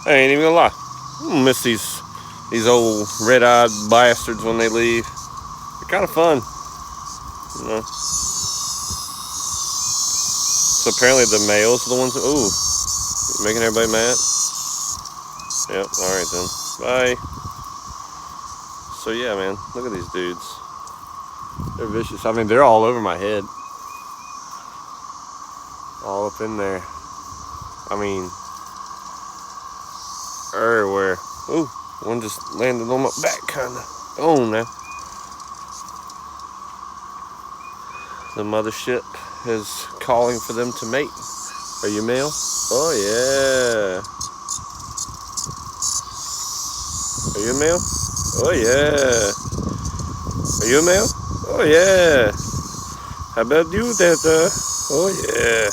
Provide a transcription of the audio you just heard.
I ain't even gonna lie. I'm gonna miss these old red-eyed bastards when they leave. They're kind of fun, you know. So apparently the males are the ones. Ooh, making everybody mad. Yep. All right then. Bye. So yeah, man. Look at these dudes. They're vicious. I mean, they're all over my head. All up in there. I mean, everywhere. Ooh, one just landed on my back, kinda. Oh, now. The mothership is calling for them to mate. Are you male? Oh, yeah. Are you a male? Oh, yeah. Are you a male? Oh, yeah. How about you, Tata? Oh, yeah.